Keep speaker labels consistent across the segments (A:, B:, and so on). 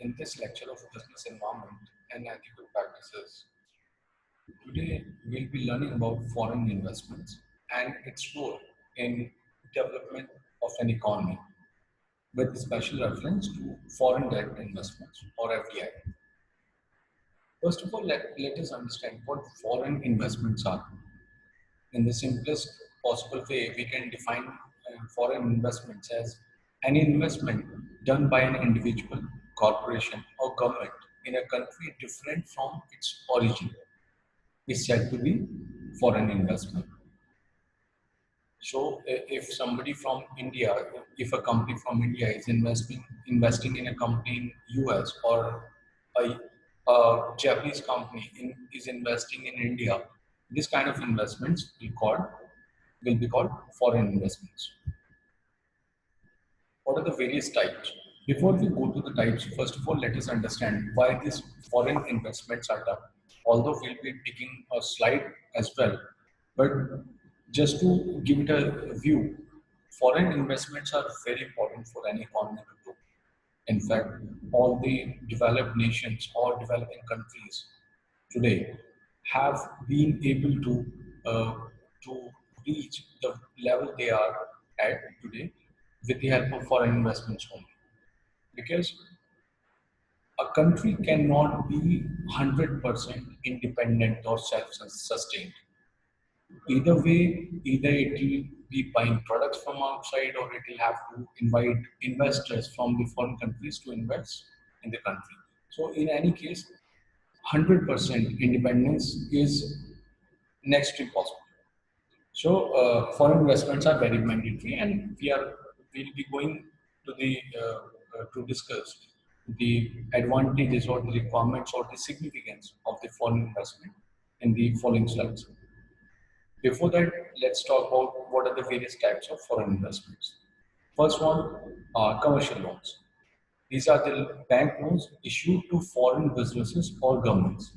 A: in this lecture of business environment and ethical practices. Today, we'll be learning about foreign investments and its role in development of an economy with special reference to foreign direct investments or FDI. First of all, let us understand what foreign investments are. In the simplest possible way, we can define foreign investments as any investment done by an individual, corporation, or government in a country different from its origin is said to be foreign investment. So, if somebody from India, if a company from India is investing in a company in US or a Japanese company is investing in India, this kind of investments will be called foreign investments. What are the various types? Before we go to the types, first of all, let us understand why these foreign investments are done. Although we'll be taking a slide as well, but just to give it a view, foreign investments are very important for any economy to grow. In fact, all the developed nations or developing countries today have been able uh, to reach the level they are at today with the help of foreign investments only. Because a country cannot be 100% independent or self-sustained. Either way, either it will be buying products from outside or it will have to invite investors from the foreign countries to invest in the country. So in any case, 100% independence is next to impossible. So foreign investments are very mandatory, and we'll be going to the to discuss the advantages or the requirements or the significance of the foreign investment in the following slides. Before that, let's talk about what are the various types of foreign investments. First one are commercial loans. These are the bank loans issued to foreign businesses or governments.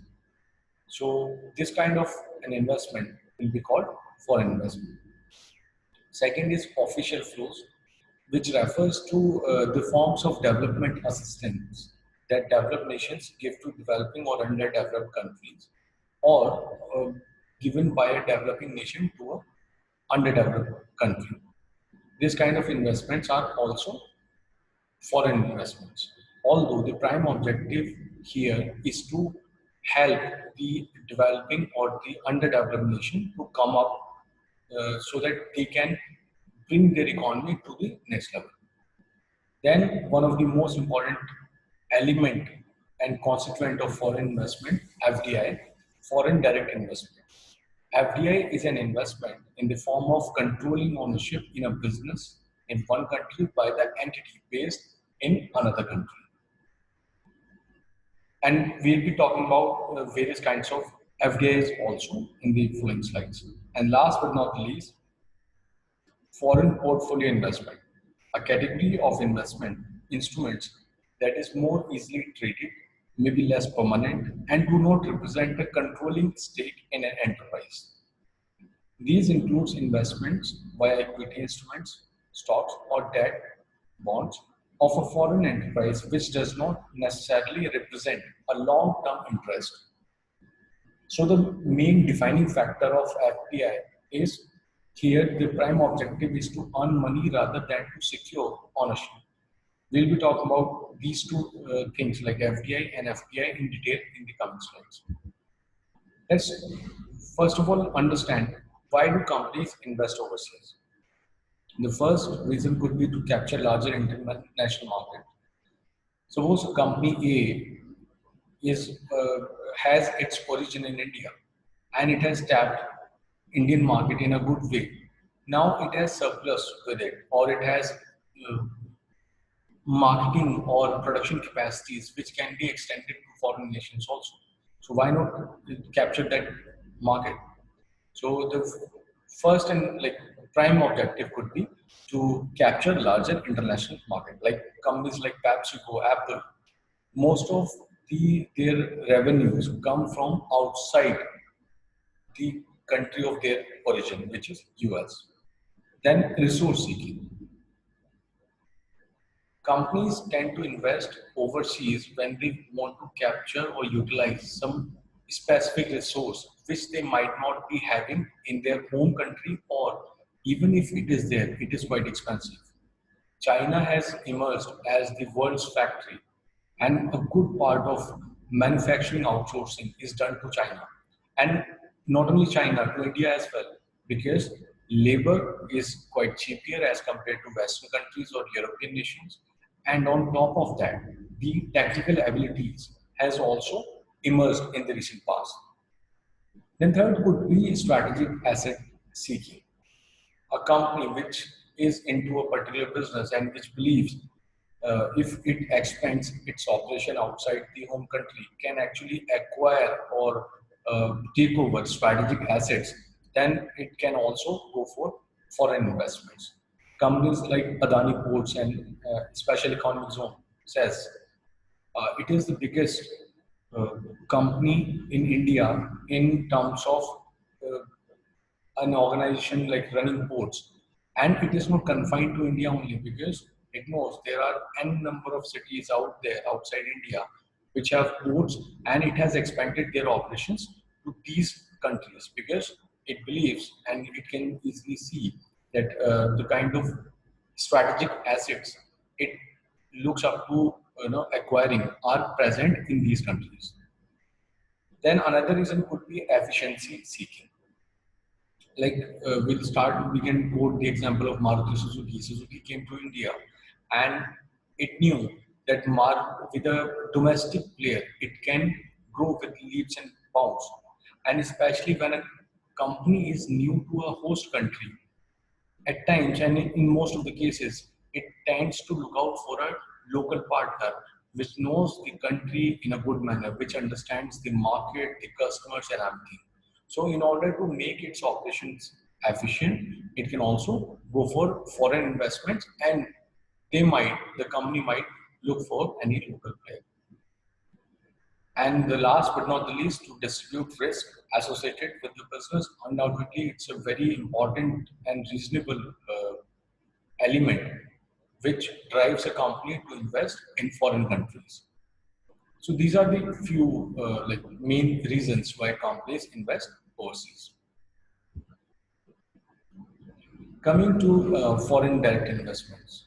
A: So this kind of an investment will be called foreign investment. Second is official flows, which refers to the forms of development assistance that developed nations give to developing or underdeveloped countries, or given by a developing nation to a underdeveloped country. These kind of investments are also foreign investments. Although the prime objective here is to help the developing or the underdeveloped nation to come up so that they can bring their economy to the next level. Then one of the most important element and constituent of foreign investment, FDI, foreign direct investment. FDI is an investment in the form of controlling ownership in a business in one country by the entity based in another country. And we'll be talking about various kinds of FDIs also in the following slides. And last but not least, foreign portfolio investment, a category of investment instruments that is more easily traded, may be less permanent, and do not represent a controlling stake in an enterprise. These includes investments via equity instruments, stocks or debt, bonds of a foreign enterprise which does not necessarily represent a long-term interest. So the main defining factor of FDI is here the prime objective is to earn money rather than to secure ownership. We'll be talking about these two things like FDI and FPI in detail in the coming slides. Let's first of all understand why do companies invest overseas. The first reason could be to capture larger international market. Suppose a company A has its origin in India and it has tapped Indian market in a good way. Now it has surplus with it, or it has uh, marketing or production capacities which can be extended to foreign nations also. So why not capture that market? So the first and like prime objective could be to capture larger international market, like companies like PepsiCo, Apple. Most of their revenues come from outside the country of their origin, which is US. Then resource seeking. Companies tend to invest overseas when they want to capture or utilize some specific resource which they might not be having in their home country, or even if it is there, it is quite expensive. China has emerged as the world's factory, and a good part of manufacturing outsourcing is done to China. And not only China, to India as well, because labor is quite cheaper as compared to Western countries or European nations. And on top of that, the technical abilities has also emerged in the recent past. Then third would be strategic asset seeking. A company which is into a particular business and which believes if it expands its operation outside the home country, can actually acquire or take over strategic assets, then it can also go for foreign investments. Companies like Adani Ports and Special Economic Zone says it is the biggest uh, company in India in terms of uh, an organization like running ports. And it is not confined to India only, because it knows there are n number of cities out there outside India which have ports, and it has expanded their operations to these countries because it believes and it can easily see that the kind of strategic assets it looks up to acquiring are present in these countries. Then another reason could be efficiency seeking. Like we can quote the example of Maruti Suzuki. Suzuki came to India and it knew that with a domestic player it can grow with leaps and bounds, and especially when a company is new to a host country, at times, and in most of the cases, it tends to look out for a local partner which knows the country in a good manner, which understands the market, the customers, and everything. So, in order to make its operations efficient, it can also go for foreign investments, and the company might look for any local player. And the last but not the least, to distribute risk associated with the business. Undoubtedly, it's a very important and reasonable element which drives a company to invest in foreign countries. So these are the few main reasons why companies invest overseas. Coming to foreign direct investments,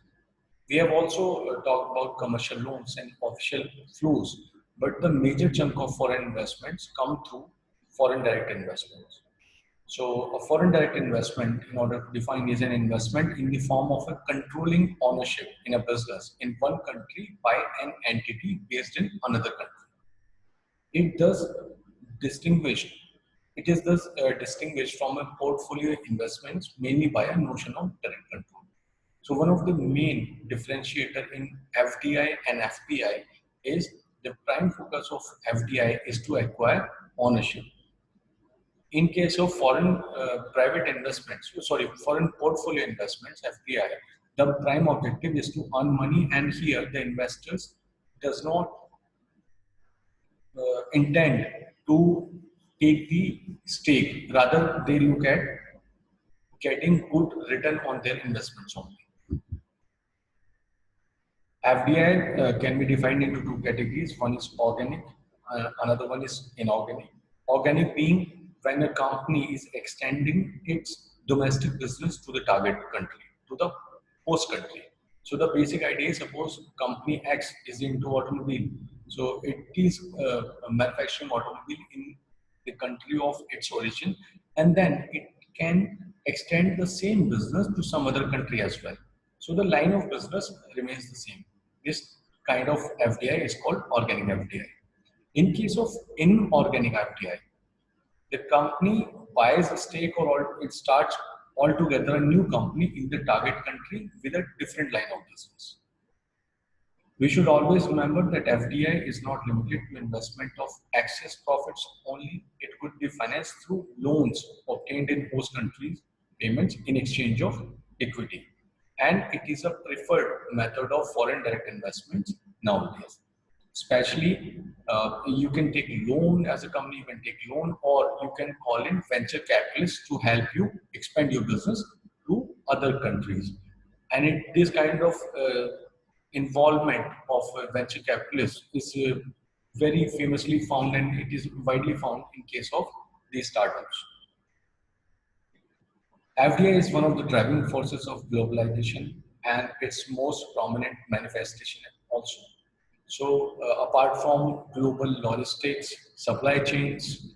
A: we have also talked about commercial loans and official flows, but the major chunk of foreign investments come through foreign direct investments. So a foreign direct investment, in order to define, is an investment in the form of a controlling ownership in a business in one country by an entity based in another country. It does distinguish. It is thus distinguished from a portfolio investments mainly by a notion of direct control. So one of the main differentiator in FDI and FPI is the prime focus of FDI is to acquire ownership. In case of foreign private investments, foreign portfolio investments, FPI, the prime objective is to earn money, and here the investors does not intend to take the stake. Rather, they look at getting good return on their investments only. FDI can be defined into two categories. One is organic, another one is inorganic. Organic being when a company is extending its domestic business to the target country, to the host country. So the basic idea is, suppose company X is into automobile. So it is manufacturing automobile in the country of its origin, and then it can extend the same business to some other country as well. So the line of business remains the same. This kind of FDI is called organic FDI. In case of inorganic FDI, the company buys a stake, or it starts altogether a new company in the target country with a different line of business. We should always remember that FDI is not limited to investment of excess profits only. It could be financed through loans obtained in host countries, payments in exchange of equity. And it is a preferred method of foreign direct investments nowadays. Especially, you can take loan as a company, you can take loan, or you can call in venture capitalists to help you expand your business to other countries. And this kind of involvement of venture capitalists is very famously found, and it is widely found in case of these startups. FDI is one of the driving forces of globalization and its most prominent manifestation also. So, apart from global logistics, supply chains,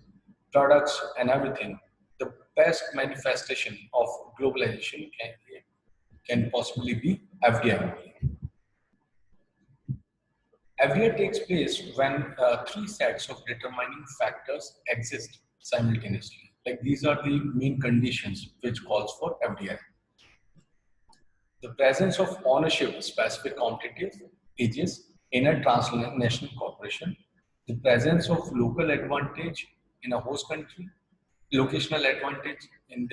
A: products, and everything, the best manifestation of globalization can possibly be FDI. FDI takes place when three sets of determining factors exist simultaneously. Like these are the main conditions which calls for FDI. The presence of ownership of specific competitive edges in a transnational corporation, the presence of local advantage in a host country, locational advantage in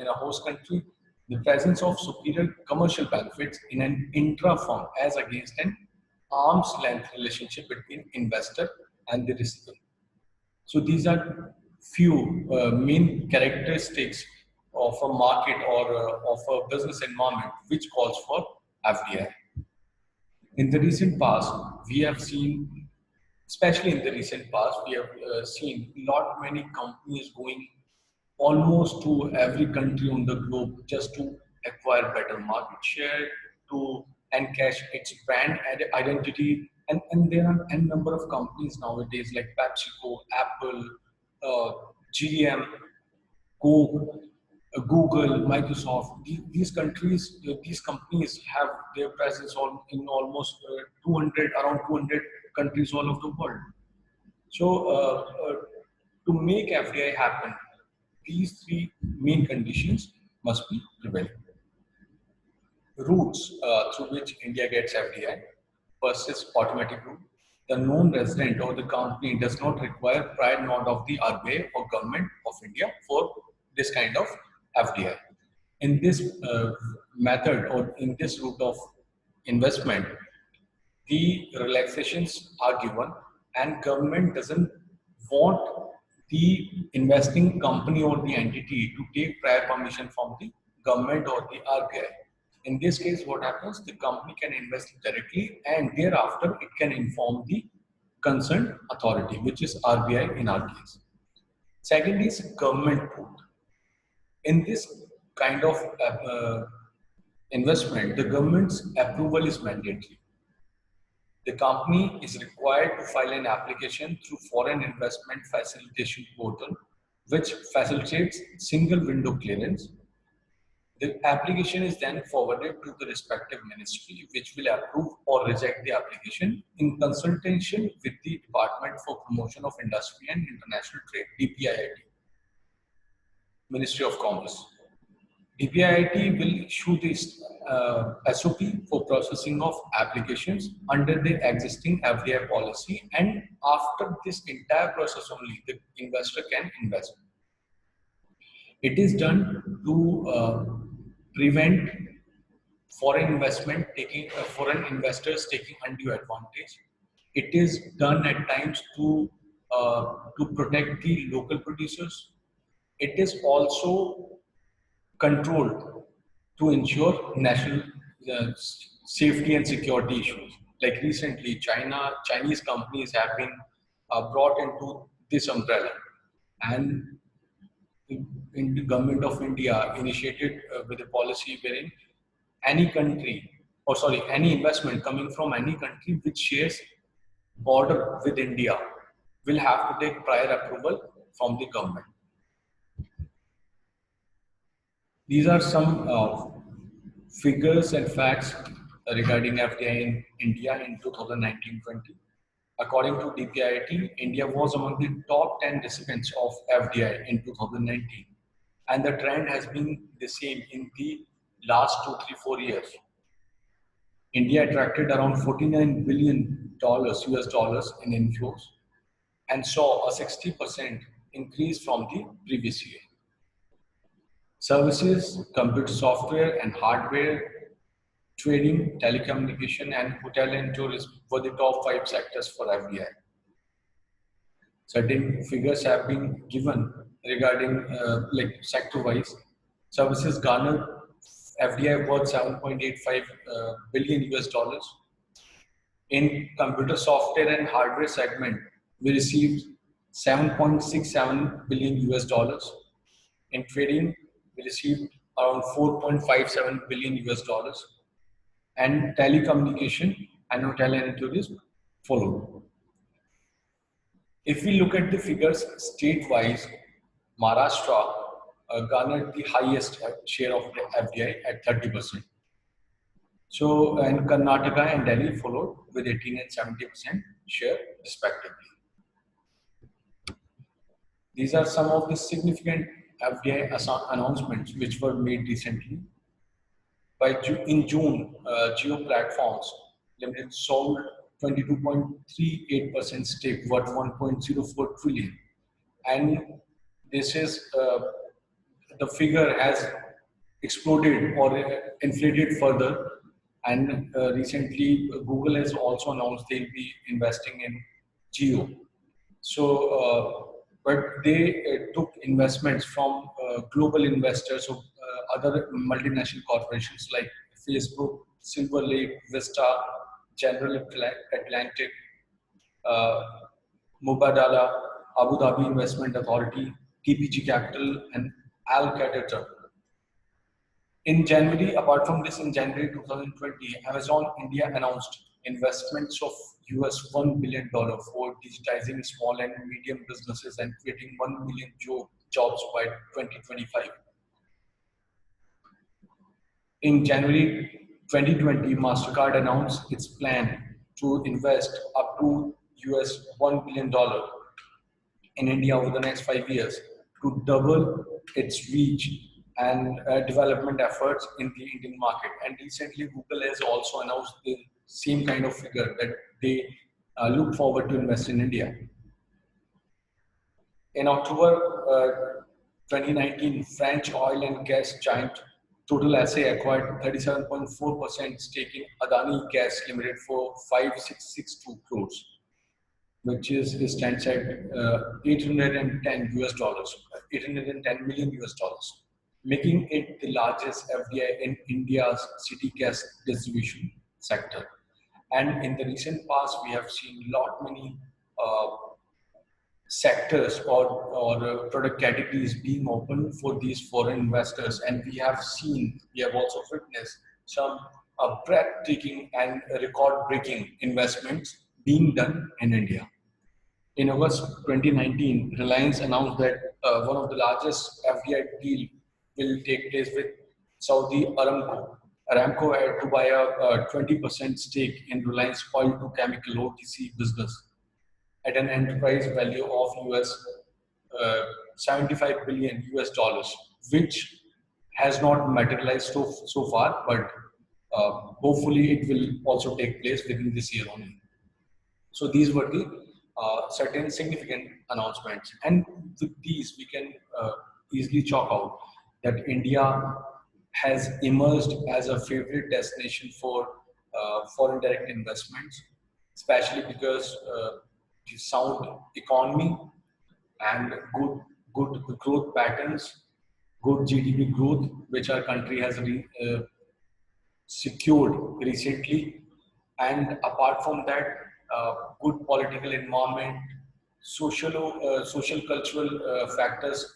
A: a host country, the presence of superior commercial benefits in an intra-firm as against an arm's length relationship between investor and the recipient. So these are few main characteristics of a market or of a business environment which calls for FDI. In the recent past, we have seen, especially in the recent past, we have seen not many companies going almost to every country on the globe just to acquire better market share, to encash its brand identity. And there are a number of companies nowadays like PepsiCo, Apple, uh, GM, Coke, Google, Microsoft. These countries, these companies have their presence in almost 200, around 200 countries all over the world. So, to make FDI happen, these three main conditions must be prevalent. Routes through which India gets FDI. First is automatic route. The known resident or the company does not require prior nod of the RBI or government of India for this kind of FDI. In this method or in this route of investment, the relaxations are given and government doesn't want the investing company or the entity to take prior permission from the government or the RBI. In this case, what happens? The company can invest directly and thereafter it can inform the concerned authority, which is RBI in our case. Second is government put. In this kind of investment, the government's approval is mandatory. The company is required to file an application through Foreign Investment Facilitation Portal, which facilitates single window clearance. The application is then forwarded to the respective ministry, which will approve or reject the application in consultation with the Department for Promotion of Industry and International Trade, DPIIT, Ministry of Commerce. DPIIT will issue this SOP for processing of applications under the existing FDI policy, and after this entire process only, the investor can invest. It is done to prevent foreign investors taking undue advantage. It is done at times to protect the local producers. It is also controlled to ensure national safety and security issues. Like recently, Chinese companies have been brought into this umbrella, and the government of India initiated with a policy wherein any investment coming from any country which shares border with India will have to take prior approval from the government. These are some figures and facts regarding FDI in India in 2019-20. According to DPIIT, India was among the top 10 recipients of FDI in 2019, and the trend has been the same in the last 2, 3, 4 years. India attracted around $49 billion US dollars in inflows and saw a 60% increase from the previous year. Services, computer software and hardware, trading, telecommunication, and hotel and tourism were the top 5 sectors for FDI. Certain figures have been given regarding like sector-wise. Services garnered FDI worth 7.85 billion US dollars. In computer software and hardware segment, we received 7.67 billion US dollars. In trading, we received around 4.57 billion US dollars. And telecommunication and hotel and tourism followed. If we look at the figures state-wise, Maharashtra garnered the highest share of the FDI at 30%. So, and Karnataka and Delhi followed with 18 and 70% share respectively. These are some of the significant FDI announcements which were made recently. In June, Geo Platforms Limited sold 22.38% stake worth 1.04 trillion, and this is the figure has exploded or inflated further. And recently, Google has also announced they'll be investing in Geo. So, but they took investments from global investors, so other multinational corporations like Facebook, Silver Lake, Vista, General Atlantic, uh, Mubadala, Abu Dhabi Investment Authority, TPG Capital, and Al Qaeda. In January, apart from this, in January 2020, Amazon India announced investments of US $1 billion for digitizing small and medium businesses and creating 1 million jobs by 2025. In January 2020, MasterCard announced its plan to invest up to US $1 billion in India over the next 5 years to double its reach and development efforts in the Indian market. And recently, Google has also announced the same kind of figure that they look forward to invest in India. In October 2019, French oil and gas giant Total SA acquired 37.4% stake in Adani Gas Limited for 5662 crores, which stands at 810 US dollars, 810 million US dollars, making it the largest FDI in India's city gas distribution sector. And in the recent past, we have seen many uh, sectors or product categories being open for these foreign investors, and we have also witnessed some breathtaking and record-breaking investments being done in India. In August 2019, Reliance announced that one of the largest FDI deal will take place with Saudi Aramco. Aramco had to buy a 20% stake in Reliance Oil to Chemical (OTC) business at an enterprise value of uh, 75 billion US dollars, which has not materialized so far, but hopefully it will also take place within this year only. So these were the certain significant announcements, and with these we can easily chalk out that India has emerged as a favorite destination for foreign direct investments, especially because the sound economy and good growth patterns, good GDP growth, which our country has secured recently. And apart from that, good political environment, social cultural factors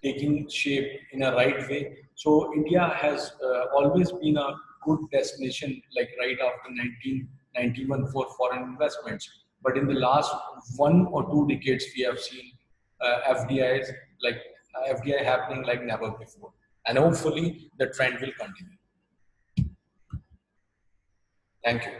A: taking shape in a right way. So India has always been a good destination, like right after 1991 for foreign investments. But in the last 1 or 2 decades, we have seen FDIs like FDI happening like never before, and hopefully the trend will continue. Thank you.